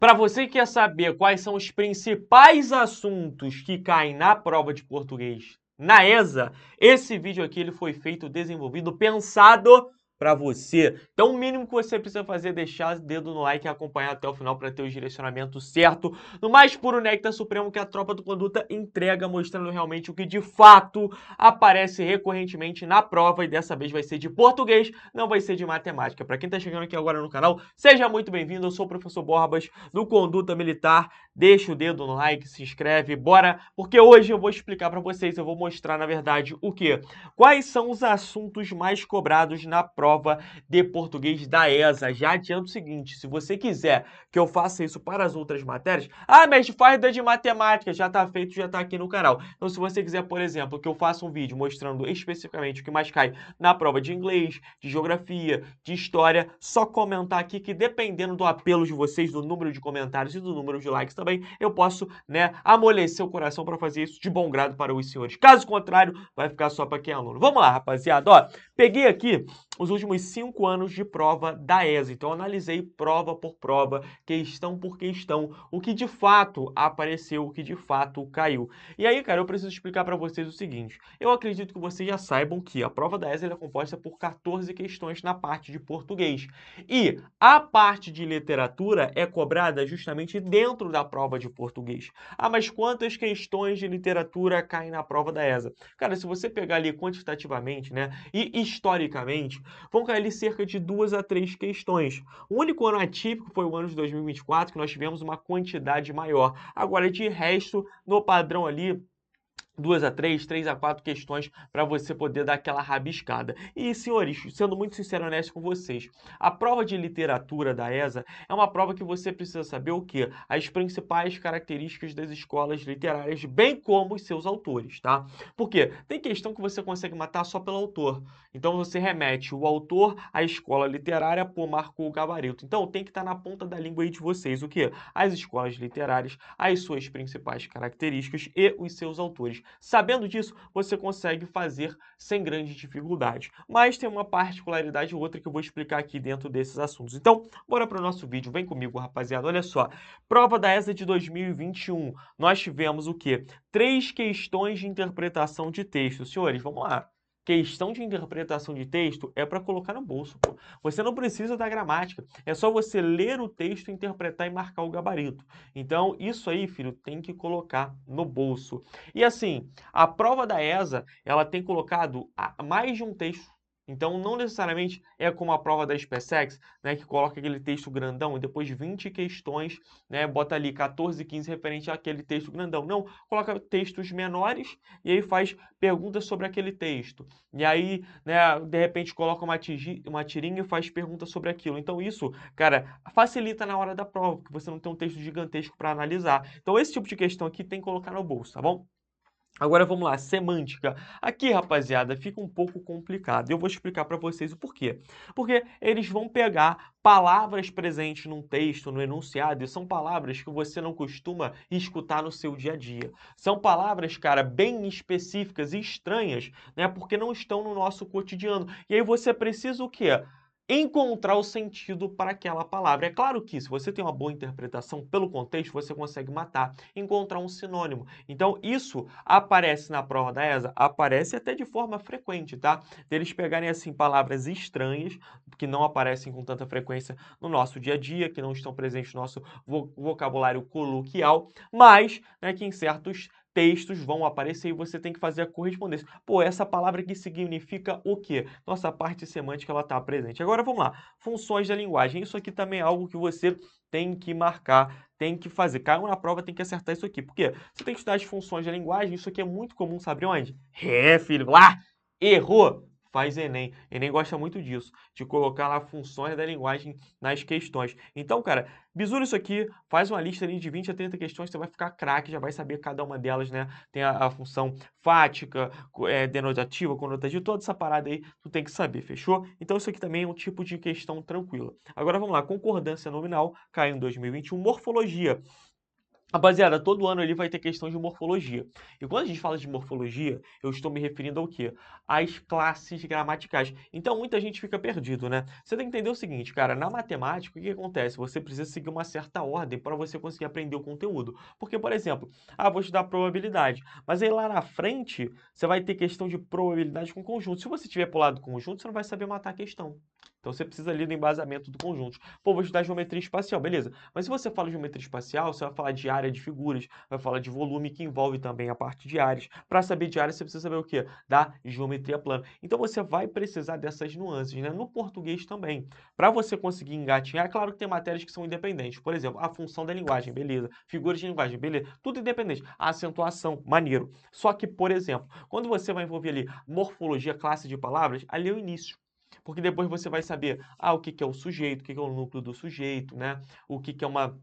Para você que quer saber quais são os principais assuntos que caem na prova de português na ESA, esse vídeo aqui ele foi feito, desenvolvido, pensado para você. Então o mínimo que você precisa fazer é deixar o dedo no like e acompanhar até o final para ter o direcionamento certo, no mais puro néctar supremo que a Tropa do Conduta entrega, mostrando realmente o que de fato aparece recorrentemente na prova, e dessa vez vai ser de português, não vai ser de matemática. Para quem está chegando aqui agora no canal, seja muito bem-vindo, eu sou o professor Borbas, do Conduta Militar. Deixa o dedo no like, se inscreve, bora, porque hoje eu vou explicar para vocês, eu vou mostrar, na verdade, o quê? Quais são os assuntos mais cobrados na prova de português da ESA. Já adianto o seguinte, se você quiser que eu faça isso para as outras matérias, mas faz da de matemática, já tá feito, já tá aqui no canal. Então se você quiser, por exemplo, que eu faça um vídeo mostrando especificamente o que mais cai na prova de inglês, de geografia, de história, só comentar aqui que dependendo do apelo de vocês, do número de comentários e do número de likes também, eu posso, amolecer o coração para fazer isso de bom grado para os senhores. Caso contrário, vai ficar só para quem é aluno. Vamos lá, rapaziada. Ó, peguei aqui os últimos 5 anos de prova da ESA. Então, analisei prova por prova, questão por questão, o que de fato apareceu, o que de fato caiu. E aí, cara, eu preciso explicar para vocês o seguinte. Eu acredito que vocês já saibam que a prova da ESA é composta por 14 questões na parte de português. E a parte de literatura é cobrada justamente dentro da prova de português. Mas quantas questões de literatura caem na prova da ESA? Cara, se você pegar ali quantitativamente, e historicamente, vão cair ali cerca de 2 a 3 questões. O único ano atípico foi o ano de 2024, que nós tivemos uma quantidade maior. Agora, de resto, no padrão ali, 2 a 3, 3 a 4 questões para você poder dar aquela rabiscada. E, senhores, sendo muito sincero e honesto com vocês, a prova de literatura da ESA é uma prova que você precisa saber o quê? As principais características das escolas literárias, bem como os seus autores, tá? Por quê? Tem questão que você consegue matar só pelo autor. Então, você remete o autor à escola literária, pô, marcou o gabarito. Então, tem que estar na ponta da língua aí de vocês. O quê? As escolas literárias, as suas principais características e os seus autores. Sabendo disso, você consegue fazer sem grande dificuldade. Mas tem uma particularidade ou outra que eu vou explicar aqui dentro desses assuntos. Então, bora para o nosso vídeo. Vem comigo, rapaziada. Olha só. Prova da ESA de 2021. Nós tivemos o quê? 3 questões de interpretação de texto. Senhores, vamos lá. Questão de interpretação de texto é para colocar no bolso, pô. Você não precisa da gramática. É só você ler o texto, interpretar e marcar o gabarito. Então, isso aí, filho, tem que colocar no bolso. E assim, a prova da ESA, ela tem colocado mais de um texto. Então, não necessariamente é como a prova da SpaceX, que coloca aquele texto grandão e depois 20 questões, bota ali 14, 15 referente àquele texto grandão. Não, coloca textos menores e aí faz perguntas sobre aquele texto. E aí, de repente coloca uma tirinha e faz perguntas sobre aquilo. Então, isso, cara, facilita na hora da prova, porque você não tem um texto gigantesco para analisar. Então, esse tipo de questão aqui tem que colocar no bolso, tá bom? Agora vamos lá, semântica. Aqui, rapaziada, fica um pouco complicado. Eu vou explicar para vocês o porquê. Porque eles vão pegar palavras presentes num texto, no enunciado, e são palavras que você não costuma escutar no seu dia a dia. São palavras, cara, bem específicas e estranhas, porque não estão no nosso cotidiano. E aí você precisa o quê? Encontrar o sentido para aquela palavra. É claro que se você tem uma boa interpretação pelo contexto, você consegue matar, encontrar um sinônimo. Então, isso aparece na prova da ESA? Aparece até de forma frequente, tá? Deles pegarem, assim, palavras estranhas, que não aparecem com tanta frequência no nosso dia a dia, que não estão presentes no nosso vocabulário coloquial, mas, que em certos textos vão aparecer e você tem que fazer a correspondência. Pô, essa palavra aqui significa o quê? Nossa parte semântica ela está presente. Agora vamos lá. Funções da linguagem. Isso aqui também é algo que você tem que marcar, tem que fazer. Caiu na prova, tem que acertar isso aqui. Por quê? Você tem que estudar as funções da linguagem. Isso aqui é muito comum, sabe onde? Filho, lá! Errou! Faz Enem. Enem gosta muito disso, de colocar lá funções da linguagem nas questões. Então, cara, bisura isso aqui, faz uma lista ali de 20 a 30 questões, você vai ficar craque, já vai saber cada uma delas, Tem a função fática, denotativa, conotativa, toda essa parada aí, tu tem que saber, fechou? Então isso aqui também é um tipo de questão tranquila. Agora vamos lá, concordância nominal, caiu em 2021, morfologia. Rapaziada, todo ano ali vai ter questão de morfologia. E quando a gente fala de morfologia, eu estou me referindo ao quê? Às classes gramaticais. Então, muita gente fica perdido, né? Você tem que entender o seguinte, cara, na matemática, o que acontece? Você precisa seguir uma certa ordem para você conseguir aprender o conteúdo. Porque, por exemplo, vou estudar probabilidade, mas aí lá na frente, você vai ter questão de probabilidade com conjunto. Se você tiver pulado conjunto, você não vai saber matar a questão. Então, você precisa ali do embasamento do conjunto. Pô, vou estudar geometria espacial, beleza. Mas se você fala de geometria espacial, você vai falar de área de figuras, vai falar de volume, que envolve também a parte de áreas. Para saber de áreas, você precisa saber o quê? Da geometria plana. Então você vai precisar dessas nuances, né? No português também. Para você conseguir engatinhar, é claro que tem matérias que são independentes. Por exemplo, a função da linguagem, beleza. Figuras de linguagem, beleza. Tudo independente. A acentuação, maneiro. Só que, por exemplo, quando você vai envolver ali morfologia, classe de palavras, ali é o início. Porque depois você vai saber o que que é o sujeito, o que que é o núcleo do sujeito, né? O que que é uma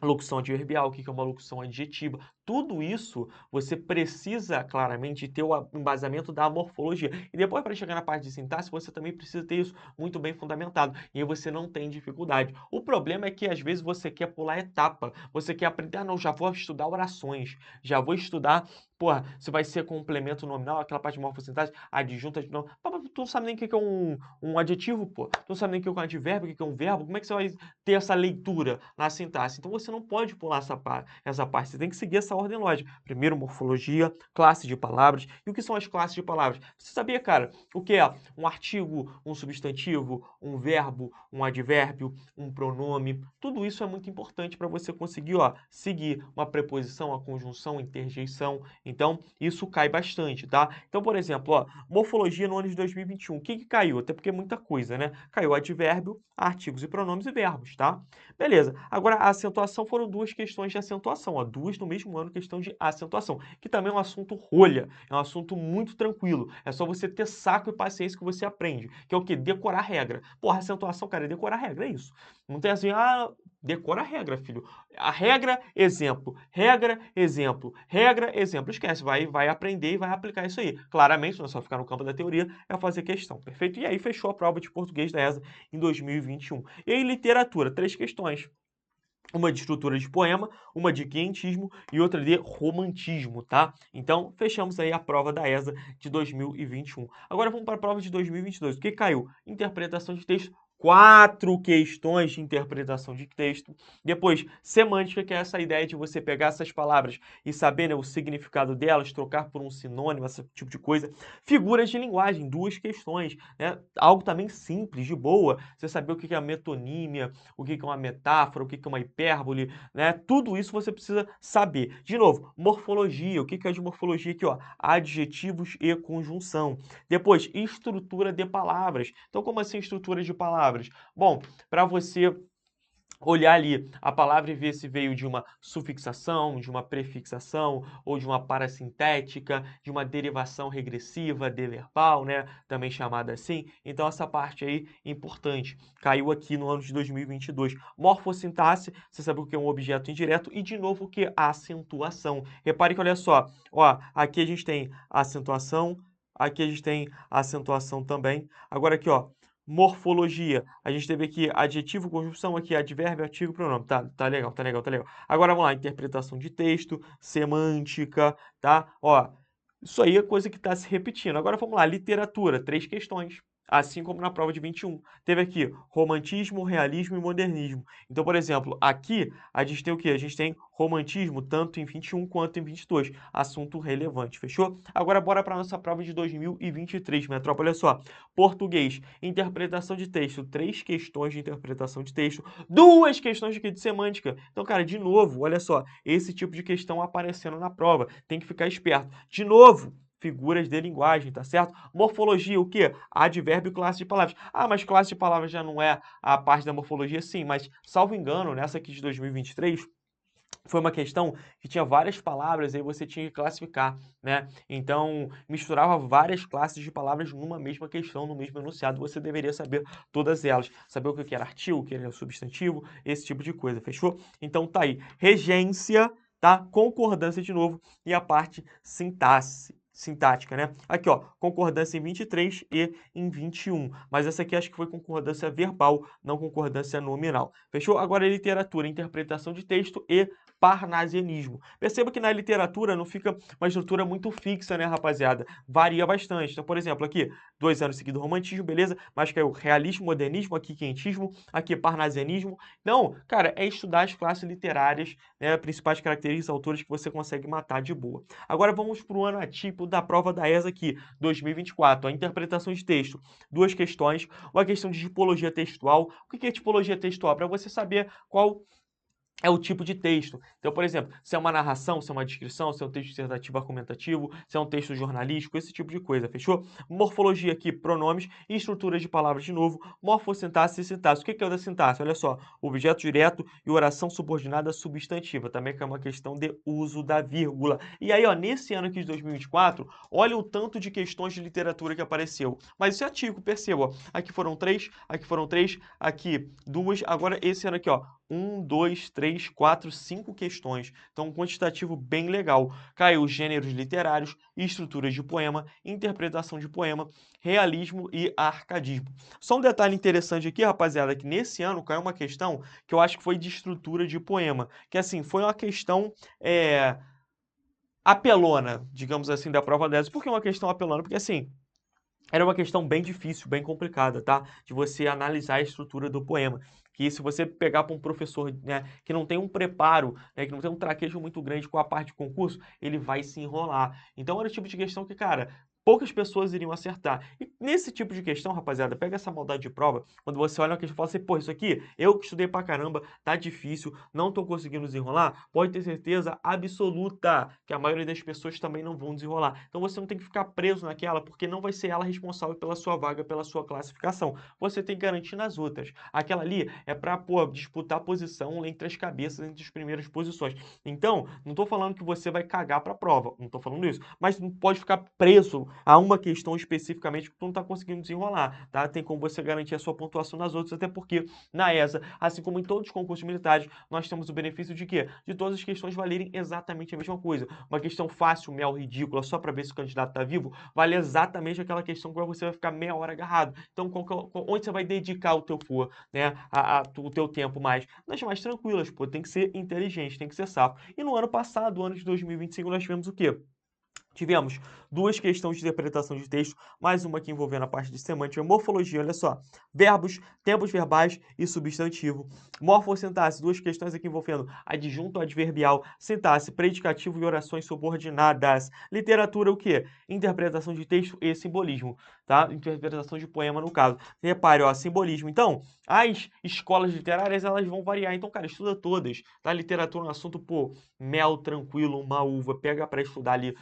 locução adverbial, o que que é uma locução adjetiva. Tudo isso você precisa claramente ter o embasamento da morfologia. E depois, para chegar na parte de sintaxe, você também precisa ter isso muito bem fundamentado. E aí você não tem dificuldade. O problema é que às vezes você quer pular etapa. Você quer aprender, não, já vou estudar orações, já vou estudar, porra, se vai ser complemento nominal, aquela parte de morfossintase, adjunta, adjunto. Tu não sabe nem o que é um adjetivo, pô. Tu não sabe nem o que é um advérbio, o que é um verbo. Como é que você vai ter essa leitura na sintaxe? Então você não pode pular essa parte. Você tem que seguir essa ordem lógica. Primeiro, morfologia, classe de palavras. E o que são as classes de palavras? Você sabia, cara, o que é um artigo, um substantivo, um verbo, um advérbio, um pronome? Tudo isso é muito importante para você conseguir, seguir uma preposição, a conjunção, interjeição. Então, isso cai bastante, tá? Então, por exemplo, morfologia no ano de 2021. O que que caiu? Até porque é muita coisa, né? Caiu advérbio, artigos e pronomes e verbos, tá? Beleza. Agora, a acentuação foram duas questões de acentuação, duas no mesmo ano, questão de acentuação, que também é um assunto rolha, é um assunto muito tranquilo. É só você ter saco e paciência que você aprende, que é o quê? Decorar regra. Porra, acentuação, cara, é decorar regra, é isso. Não tem assim, decora a regra, filho. A regra, exemplo. Regra, exemplo. Regra, exemplo. Esquece, vai aprender e vai aplicar isso aí. Claramente, não é só ficar no campo da teoria, é fazer questão, perfeito? E aí fechou a prova de português da ESA em 2021. E aí, literatura, 3 questões. Uma de estrutura de poema, uma de quentismo e outra de romantismo, tá? Então, fechamos aí a prova da ESA de 2021. Agora vamos para a prova de 2022. O que caiu? Interpretação de texto. 4 questões de interpretação de texto. Depois, semântica, que é essa ideia de você pegar essas palavras e saber, né, o significado delas, trocar por um sinônimo, esse tipo de coisa. Figuras de linguagem, 2 questões, né? Algo também simples, de boa. Você saber o que é a metonímia, o que é uma metáfora, o que é uma hipérbole, né? Tudo isso você precisa saber. De novo, morfologia. O que é de morfologia aqui, ó? Adjetivos e conjunção. Depois, estrutura de palavras. Então, como assim estrutura de palavras? Bom, para você olhar ali a palavra e ver se veio de uma sufixação, de uma prefixação, ou de uma parasintética, de uma derivação regressiva, deverbal, né? Também chamada assim. Então, essa parte aí importante. Caiu aqui no ano de 2022. Morfossintaxe, você sabe o que é um objeto indireto, e de novo o que é a acentuação. Repare que, olha só, aqui a gente tem a acentuação, aqui a gente tem a acentuação também. Agora aqui, morfologia. A gente teve aqui adjetivo, conjunção, aqui advérbio, artigo, pronome. Tá legal, tá legal, tá legal. Agora vamos lá, interpretação de texto, semântica, tá? Isso aí é coisa que está se repetindo. Agora vamos lá, literatura, 3 questões. Assim como na prova de 21. Teve aqui romantismo, realismo e modernismo. Então, por exemplo, aqui a gente tem o quê? A gente tem romantismo tanto em 21 quanto em 22. Assunto relevante, fechou? Agora bora para a nossa prova de 2023, metrópole. Olha só, português, interpretação de texto, 3 questões de interpretação de texto, 2 questões aqui de semântica. Então, cara, de novo, olha só, esse tipo de questão aparecendo na prova. Tem que ficar esperto. De novo, figuras de linguagem, tá certo? Morfologia, o quê? Advérbio e classe de palavras. Mas classe de palavras já não é a parte da morfologia? Sim, mas, salvo engano, nessa aqui de 2023, foi uma questão que tinha várias palavras e aí você tinha que classificar, né? Então, misturava várias classes de palavras numa mesma questão, no mesmo enunciado. Você deveria saber todas elas. Saber o que era artigo, o que era substantivo, esse tipo de coisa, fechou? Então, tá aí. Regência, tá? Concordância de novo e a parte sintaxe. sintática, né? Aqui, ó, concordância em 23 e em 21. Mas essa aqui acho que foi concordância verbal, não concordância nominal. Fechou? Agora, literatura, interpretação de texto e parnasianismo. Perceba que na literatura não fica uma estrutura muito fixa, né, rapaziada? Varia bastante. Então, por exemplo, aqui, 2 anos seguidos romantismo, beleza? Mas caiu realismo, modernismo, aqui quentismo, aqui parnasianismo. Então, cara, é estudar as classes literárias, né, principais características, autores que você consegue matar de boa. Agora vamos para o ano atípico da prova da ESA aqui, 2024. A interpretação de texto. 2 questões. Uma questão de tipologia textual. O que é tipologia textual? Para você saber qual é o tipo de texto. Então, por exemplo, se é uma narração, se é uma descrição, se é um texto dissertativo argumentativo, se é um texto jornalístico, esse tipo de coisa, fechou? Morfologia aqui, pronomes e estruturas de palavras de novo, morfossintaxe e sintaxe. O que é o da sintaxe? Olha só, objeto direto e oração subordinada substantiva, também que é uma questão de uso da vírgula. E aí, ó, nesse ano aqui de 2024, olha o tanto de questões de literatura que apareceu. Mas isso é antigo, perceba, ó. Aqui foram 3, aqui 2, agora esse ano aqui, ó, 1, 2, 3, 4, 5 questões. Então, um quantitativo bem legal. Caiu gêneros literários, estruturas de poema, interpretação de poema, realismo e arcadismo. Só um detalhe interessante aqui, rapaziada, que nesse ano caiu uma questão que eu acho que foi de estrutura de poema. Que, assim, foi uma questão apelona, digamos assim, da prova dessa. Por que uma questão apelona? Porque, assim, era uma questão bem difícil, bem complicada, tá? De você analisar a estrutura do poema. Que se você pegar para um professor, né, que não tem um preparo, né, que não tem um traquejo muito grande com a parte de concurso, ele vai se enrolar. Então era o tipo de questão que, cara, poucas pessoas iriam acertar. E nesse tipo de questão, rapaziada, pega essa maldade de prova, quando você olha uma questão e fala assim, pô, isso aqui, eu que estudei pra caramba, tá difícil, não tô conseguindo desenrolar, pode ter certeza absoluta que a maioria das pessoas também não vão desenrolar. Então você não tem que ficar preso naquela, porque não vai ser ela responsável pela sua vaga, pela sua classificação. Você tem que garantir nas outras. Aquela ali é pra, pô, disputar posição entre as cabeças, entre as primeiras posições. Então, não tô falando que você vai cagar pra prova, não tô falando isso, mas não pode ficar preso a uma questão especificamente que tu não tá conseguindo desenrolar, tá? Tem como você garantir a sua pontuação nas outras, até porque na ESA, assim como em todos os concursos militares, nós temos o benefício de quê? De todas as questões valerem exatamente a mesma coisa. Uma questão fácil, mel, ridícula, só para ver se o candidato tá vivo, vale exatamente aquela questão que você vai ficar meia hora agarrado. Então, onde você vai dedicar o teu for, né? O teu tempo mais? Nas mais tranquilas, pô. Tem que ser inteligente, tem que ser safo. E no ano passado, ano de 2025, nós tivemos o quê? Tivemos 2 questões de interpretação de texto, mais uma aqui envolvendo a parte de semântica e morfologia, olha só. Verbos, tempos verbais e substantivo. Morfossintaxe, 2 questões aqui envolvendo adjunto adverbial, sintaxe, predicativo e orações subordinadas. Literatura, o quê? Interpretação de texto e simbolismo, tá? Interpretação de poema, no caso. Repare, ó, simbolismo. Então, as escolas literárias, elas vão variar. Então, cara, estuda todas, tá? Literatura é um assunto, pô, mel, tranquilo, uma uva, pega para estudar ali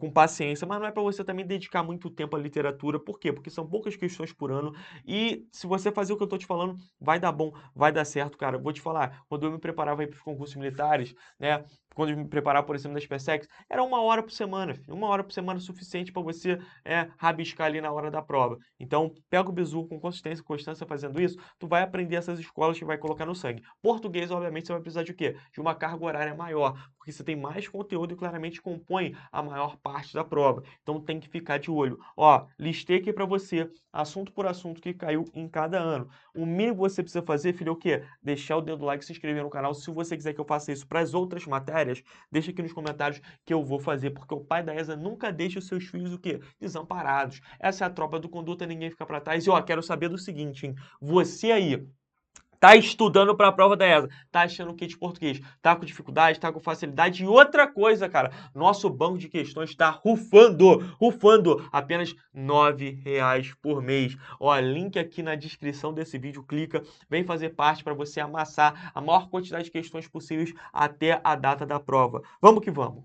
com paciência, mas não é para você também dedicar muito tempo à literatura. Por quê? Porque são poucas questões por ano e se você fazer o que eu tô te falando, vai dar bom, vai dar certo, cara. Vou te falar, quando eu me preparava aí para os concursos militares, né? Quando eu me preparava, por exemplo, da SpaceX, era 1 hora por semana, filho. 1 hora por semana é suficiente para você rabiscar ali na hora da prova. Então, pega o bizu com consistência e constância fazendo isso, tu vai aprender essas escolas que vai colocar no sangue. Português, obviamente, você vai precisar de quê? De uma carga horária maior, porque você tem mais conteúdo e claramente compõe a maior parte da prova. Então tem que ficar de olho. Ó, listei aqui para você, assunto por assunto que caiu em cada ano. O mínimo que você precisa fazer, filho, é o quê? Deixar o dedo do like e se inscrever no canal. Se você quiser que eu faça isso para as outras matérias, deixa aqui nos comentários que eu vou fazer, porque o pai da ESA nunca deixa os seus filhos o quê? Desamparados. Essa é a tropa do Conduta, ninguém fica para trás. E ó, quero saber do seguinte, hein? Você aí tá estudando para a prova da ESA, tá achando que de português, tá com dificuldade, tá com facilidade. E outra coisa, cara, nosso banco de questões tá rufando apenas R$ 9 por mês. Ó, link aqui na descrição desse vídeo, clica, vem fazer parte para você amassar a maior quantidade de questões possíveis até a data da prova. Vamos que vamos!